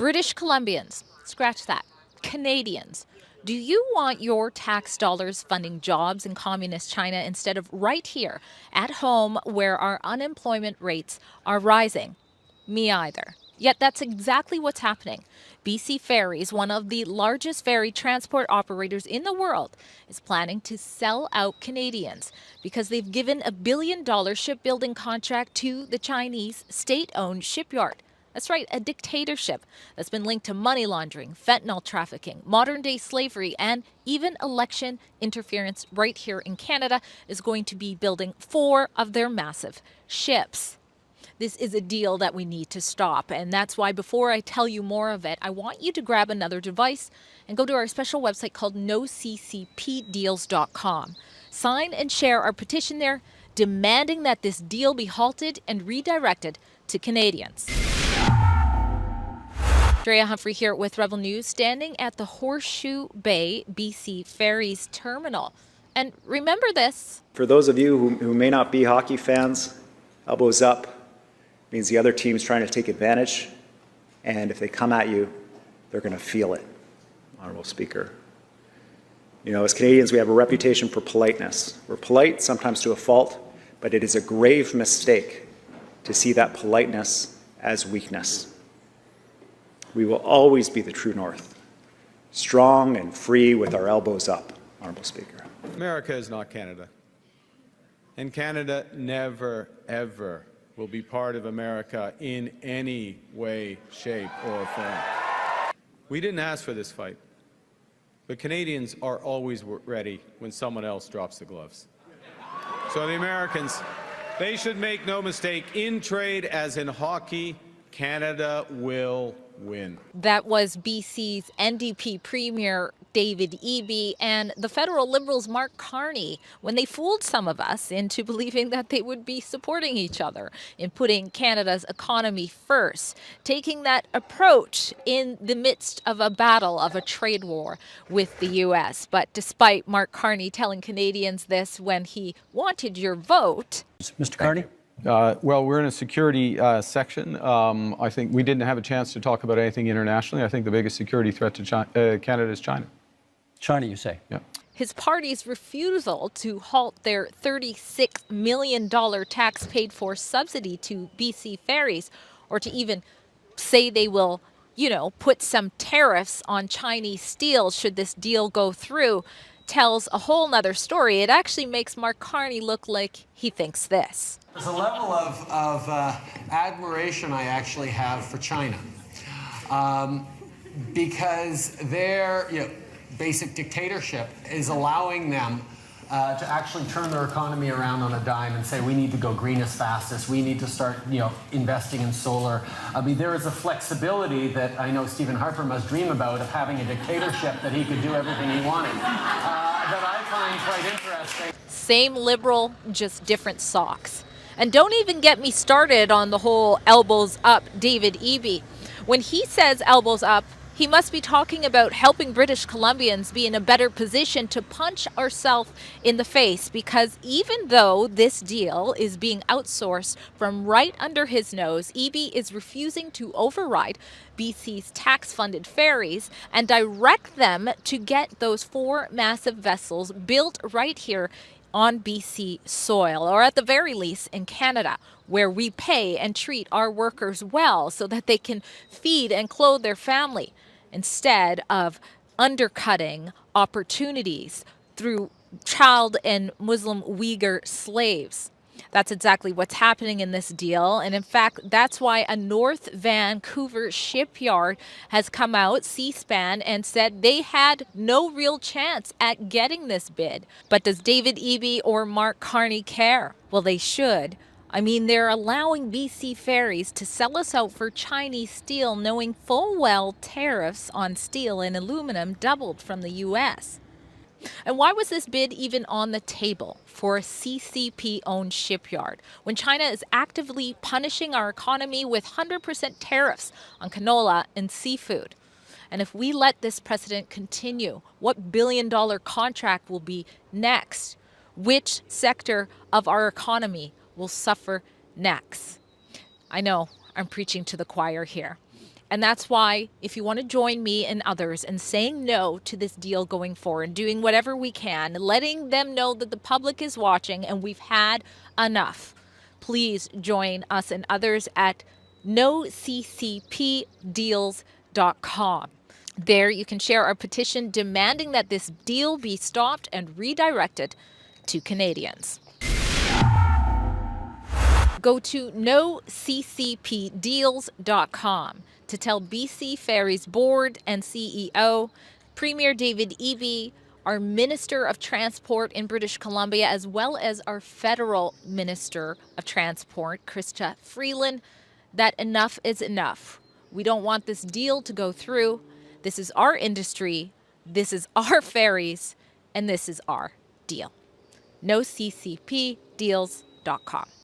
British Columbians, scratch that, Canadians, do you want your tax dollars funding jobs in communist China instead of right here at home where our unemployment rates are rising? Me either. Yet that's exactly what's happening. BC Ferries, one of the largest ferry transport operators in the world, is planning to sell out Canadians because they've given a $1 billion shipbuilding contract to the Chinese state-owned shipyard. That's right, a dictatorship that's been linked to money laundering, fentanyl trafficking, modern-day slavery, and even election interference right here in Canada is going to be building 4 of their massive ships. This is a deal that we need to stop, and that's why before I tell you more of it, I want you to grab another device and go to our special website called noccpdeals.com. Sign and share our petition there, demanding that this deal be halted and redirected to Canadians. Drea Humphrey here with Rebel News, standing at the Horseshoe Bay BC Ferries terminal. And remember this. For those of you who may not be hockey fans, elbows up means the other team's trying to take advantage, and if they come at you, they're going to feel it, Honourable Speaker. You know, as Canadians, we have a reputation for politeness. We're polite, sometimes to a fault, but it is a grave mistake to see that politeness as weakness. We will always be the true north, strong and free with our elbows up, Honourable Speaker. America is not Canada. And Canada never, ever will be part of America in any way, shape, or form. We didn't ask for this fight, but Canadians are always ready when someone else drops the gloves. So the Americans, they should make no mistake, in trade as in hockey, Canada will win. That was BC's NDP Premier David Eby and the federal Liberals' Mark Carney when they fooled some of us into believing that they would be supporting each other in putting Canada's economy first, taking that approach in the midst of a battle, of a trade war with the U.S. But despite Mark Carney telling Canadians this when he wanted your vote. Mr. Carney? Well, we're in a security section. I think we didn't have a chance to talk about anything internationally. I think the biggest security threat to Canada is China. China, you say? Yeah. His party's refusal to halt their $36 million tax paid for subsidy to BC Ferries, or to even say they will, put some tariffs on Chinese steel should this deal go through, tells a whole nother story. It actually makes Mark Carney look like he thinks this. There's a level of admiration I actually have for China because their basic dictatorship is allowing them to actually turn their economy around on a dime and say we need to go green as fast as we need to start investing in solar. I mean, there is a flexibility that I know Stephen Harper must dream about, of having a dictatorship that he could do everything he wanted, that I find quite interesting. Same Liberal, just different socks. And don't even get me started on the whole elbows up David Eby. When he says elbows up, he must be talking about helping British Columbians be in a better position to punch ourselves in the face, because even though this deal is being outsourced from right under his nose, Eby is refusing to override BC's tax-funded ferries and direct them to get those 4 massive vessels built right here on BC soil, or at the very least in Canada, where we pay and treat our workers well so that they can feed and clothe their family, instead of undercutting opportunities through child and Muslim Uyghur slaves. That's exactly what's happening in this deal. And in fact, that's why a North Vancouver shipyard has come out, C-SPAN, and said they had no real chance at getting this bid. But does David Eby or Mark Carney care? Well, they should. I mean, they're allowing BC Ferries to sell us out for Chinese steel, knowing full well tariffs on steel and aluminum doubled from the U.S. And why was this bid even on the table for a CCP-owned shipyard when China is actively punishing our economy with 100% tariffs on canola and seafood? And if we let this precedent continue, what billion-dollar contract will be next? Which sector of our economy will suffer next? I know I'm preaching to the choir here. And that's why, if you want to join me and others in saying no to this deal going forward, doing whatever we can, letting them know that the public is watching and we've had enough, please join us and others at noccpdeals.com. There you can share our petition demanding that this deal be stopped and redirected to Canadians. Go to noccpdeals.com to tell BC Ferries board and CEO, Premier David Eby, our Minister of Transport in British Columbia, as well as our Federal Minister of Transport, Chrystia Freeland, that enough is enough. We don't want this deal to go through. This is our industry, this is our ferries, and this is our deal. noccpdeals.com.